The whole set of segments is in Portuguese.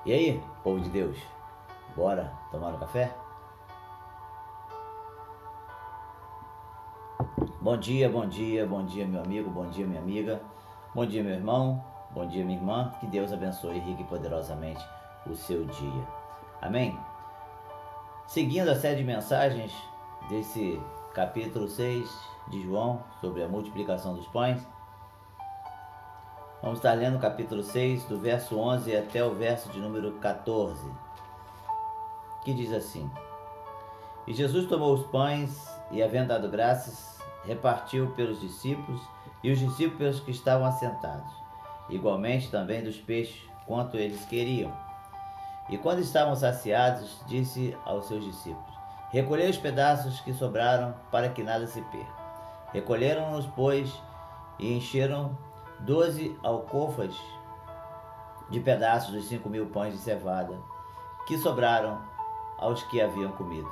E aí, povo de Deus, bora tomar um café? Bom dia, bom dia, bom dia meu amigo, bom dia minha amiga, bom dia meu irmão, bom dia minha irmã, que Deus abençoe rica e poderosamente o seu dia. Amém? Seguindo a série de mensagens desse capítulo 6 de João sobre a multiplicação dos pães, vamos estar lendo o capítulo 6 do verso 11 até o verso de número 14, que diz assim: E Jesus tomou os pães e, havendo dado graças, repartiu pelos discípulos e os discípulos pelos que estavam assentados, igualmente também dos peixes, quanto eles queriam. E quando estavam saciados, disse aos seus discípulos: Recolhei os pedaços que sobraram, para que nada se perca. Recolheram-nos, pois, e encheram 12 alcofas de pedaços dos 5.000 pães de cevada, que sobraram aos que haviam comido.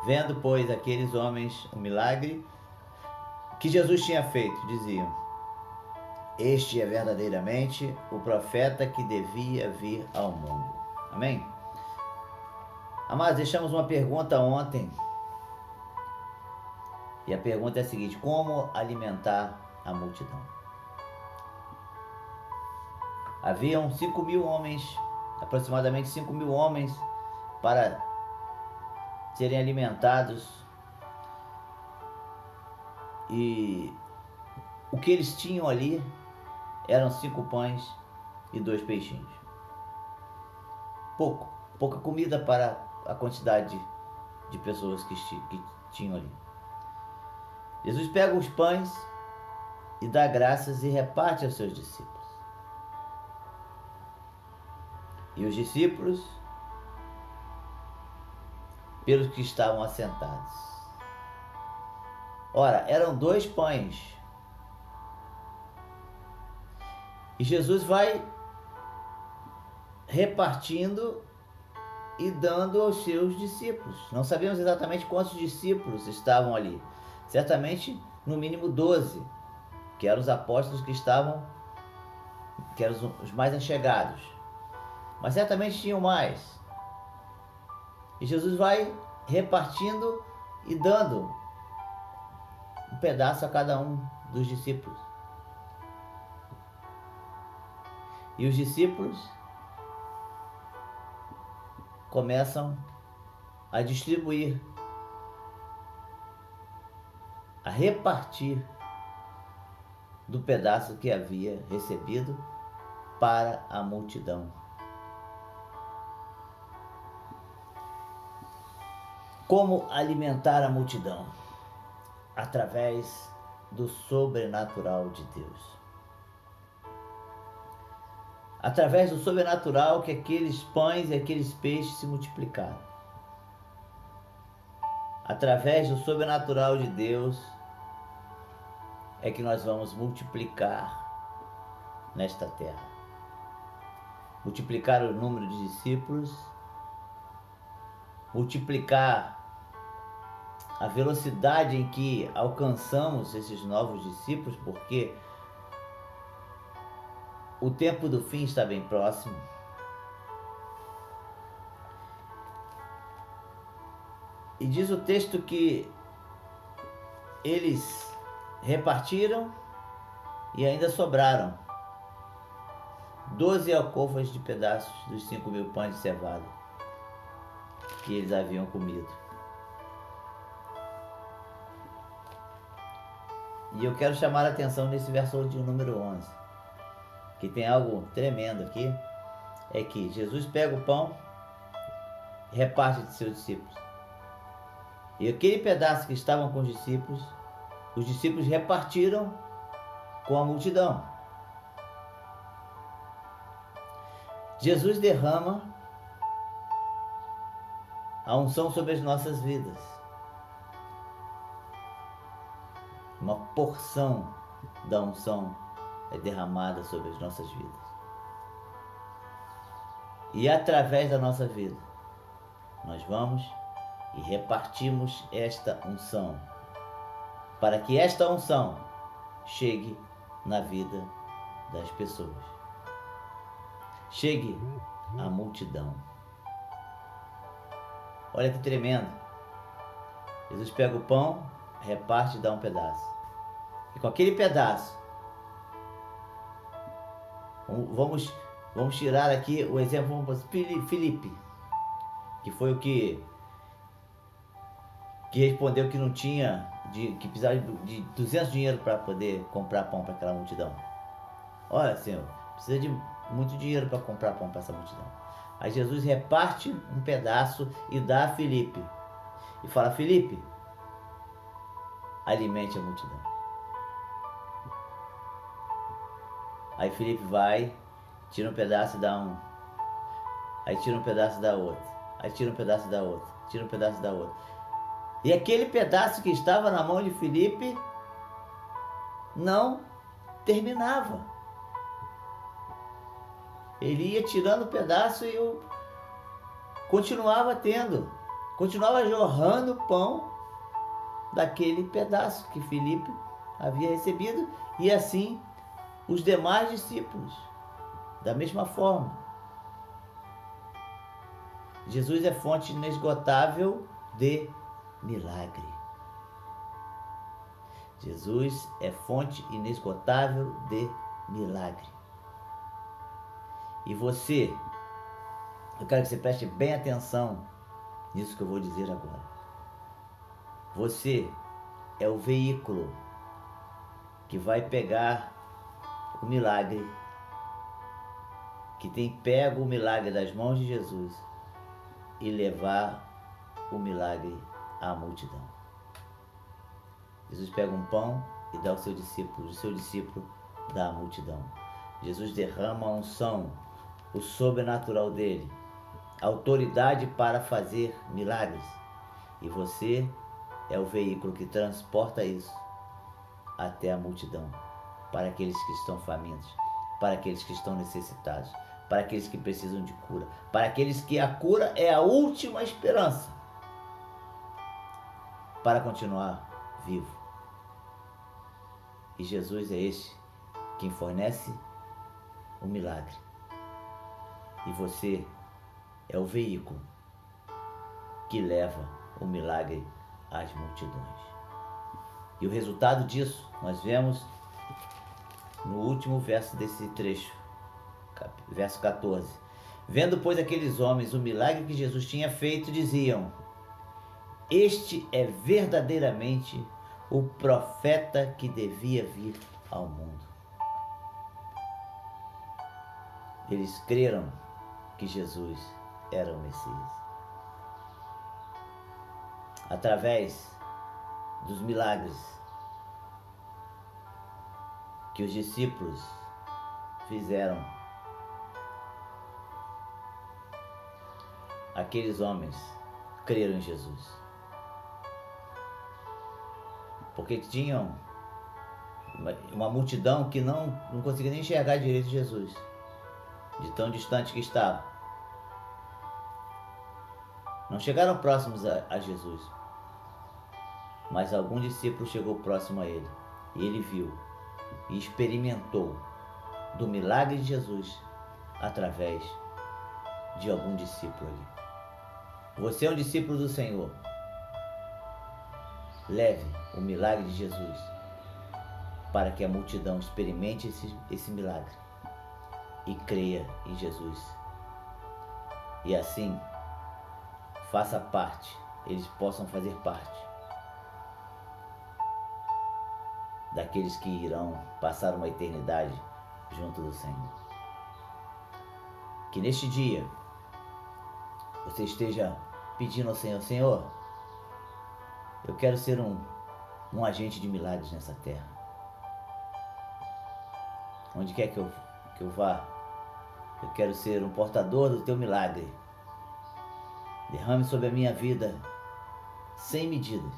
Vendo, pois, aqueles homens o milagre que Jesus tinha feito, diziam: Este é verdadeiramente o profeta que devia vir ao mundo. Amém? Amados, deixamos uma pergunta ontem. E a pergunta é a seguinte: como alimentar a multidão? Haviam 5.000 homens, aproximadamente 5.000 homens, para serem alimentados. E o que eles tinham ali eram 5 pães e 2 peixinhos. Pouca comida para a quantidade de pessoas que tinham ali. Jesus pega os pães e dá graças e reparte aos seus discípulos. E os discípulos pelos que estavam assentados. Ora, eram 2 pães. E Jesus vai repartindo e dando aos seus discípulos. Não sabemos exatamente quantos discípulos estavam ali. Certamente, no mínimo 12, que eram os apóstolos que eram os mais achegados. Mas certamente tinham mais. E Jesus vai repartindo e dando um pedaço a cada um dos discípulos. E os discípulos começam a distribuir, a repartir do pedaço que havia recebido para a multidão. Como alimentar a multidão? Através do sobrenatural de Deus. Através do sobrenatural que aqueles pães e aqueles peixes se multiplicaram. Através do sobrenatural de Deus é que nós vamos multiplicar nesta terra. Multiplicar o número de discípulos, multiplicar a velocidade em que alcançamos esses novos discípulos, porque o tempo do fim está bem próximo. E diz o texto que eles repartiram e ainda sobraram 12 alcofas de pedaços dos 5.000 pães de cevada que eles haviam comido. E eu quero chamar a atenção nesse verso de número 11, que tem algo tremendo aqui. É que Jesus pega o pão e reparte de seus discípulos. E aquele pedaço que estavam com os discípulos repartiram com a multidão. Jesus derrama a unção sobre as nossas vidas. Uma porção da unção é derramada sobre as nossas vidas. E através da nossa vida, nós vamos e repartimos esta unção, para que esta unção chegue na vida das pessoas. Chegue a multidão. Olha que tremendo. Jesus pega o pão, reparte e dá um pedaço. E com aquele pedaço, vamos tirar aqui o exemplo, vamos Filipe, que foi o que respondeu que não tinha, que precisava de 200 dinheiro para poder comprar pão para aquela multidão. Olha, Senhor, precisa de muito dinheiro para comprar pão para essa multidão. Aí Jesus reparte um pedaço e dá a Filipe. E fala: Filipe, alimente a multidão. Aí Filipe vai, tira um pedaço e dá um. Aí tira um pedaço e dá outro. Aí tira um pedaço e dá outro. Tira um pedaço e dá outro. E aquele pedaço que estava na mão de Filipe não terminava. Ele ia tirando o pedaço e continuava jorrando pão daquele pedaço que Filipe havia recebido, e assim os demais discípulos, da mesma forma. Jesus é fonte inesgotável de milagre. Jesus é fonte inesgotável de milagre. E você, eu quero que você preste bem atenção nisso que eu vou dizer agora. Você é o veículo que vai pegar o milagre, que tem pego o milagre das mãos de Jesus e levar o milagre à multidão. Jesus pega um pão e dá ao seu discípulo, o seu discípulo dá à multidão. Jesus derrama a unção, o sobrenatural dele, autoridade para fazer milagres. E você é o veículo que transporta isso até a multidão, para aqueles que estão famintos, para aqueles que estão necessitados, para aqueles que precisam de cura, para aqueles que a cura é a última esperança para continuar vivo. E Jesus é este quem fornece o milagre. E você é o veículo que leva o milagre às multidões. E o resultado disso nós vemos no último verso desse trecho, verso 14. Vendo, pois, aqueles homens o milagre que Jesus tinha feito, diziam: este é verdadeiramente o profeta que devia vir ao mundo. Eles creram que Jesus era o Messias. Através dos milagres que os discípulos fizeram, aqueles homens creram em Jesus. Porque tinham uma multidão que não conseguia nem enxergar direito Jesus, de tão distante que estava. Não chegaram próximos a Jesus, mas algum discípulo chegou próximo a ele, e ele viu e experimentou do milagre de Jesus através de algum discípulo ali. Você é um discípulo do Senhor. Leve o milagre de Jesus para que a multidão experimente esse milagre e creia em Jesus. E assim, faça parte, eles possam fazer parte daqueles que irão passar uma eternidade junto do Senhor. Que neste dia você esteja pedindo ao Senhor: Senhor, eu quero ser um agente de milagres nessa terra. Onde quer que eu vá, eu quero ser um portador do teu milagre. Derrame sobre a minha vida sem medidas,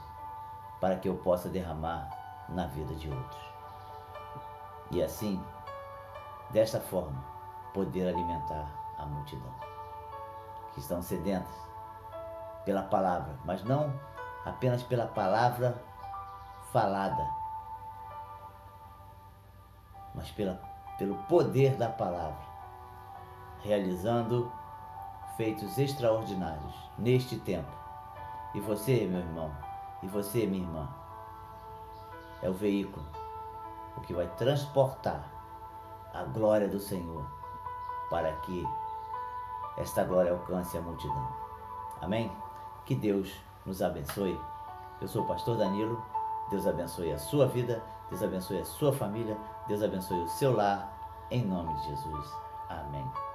para que eu possa derramar na vida de outros. E assim, desta forma, poder alimentar a multidão que estão sedentas pela palavra, mas não apenas pela palavra falada, mas pelo poder da palavra, realizando feitos extraordinários neste tempo. E você, meu irmão, e você, minha irmã, é o veículo, o que vai transportar a glória do Senhor para que esta glória alcance a multidão. Amém? Que Deus nos abençoe. Eu sou o pastor Danilo. Deus abençoe a sua vida, Deus abençoe a sua família, Deus abençoe o seu lar, em nome de Jesus. Amém.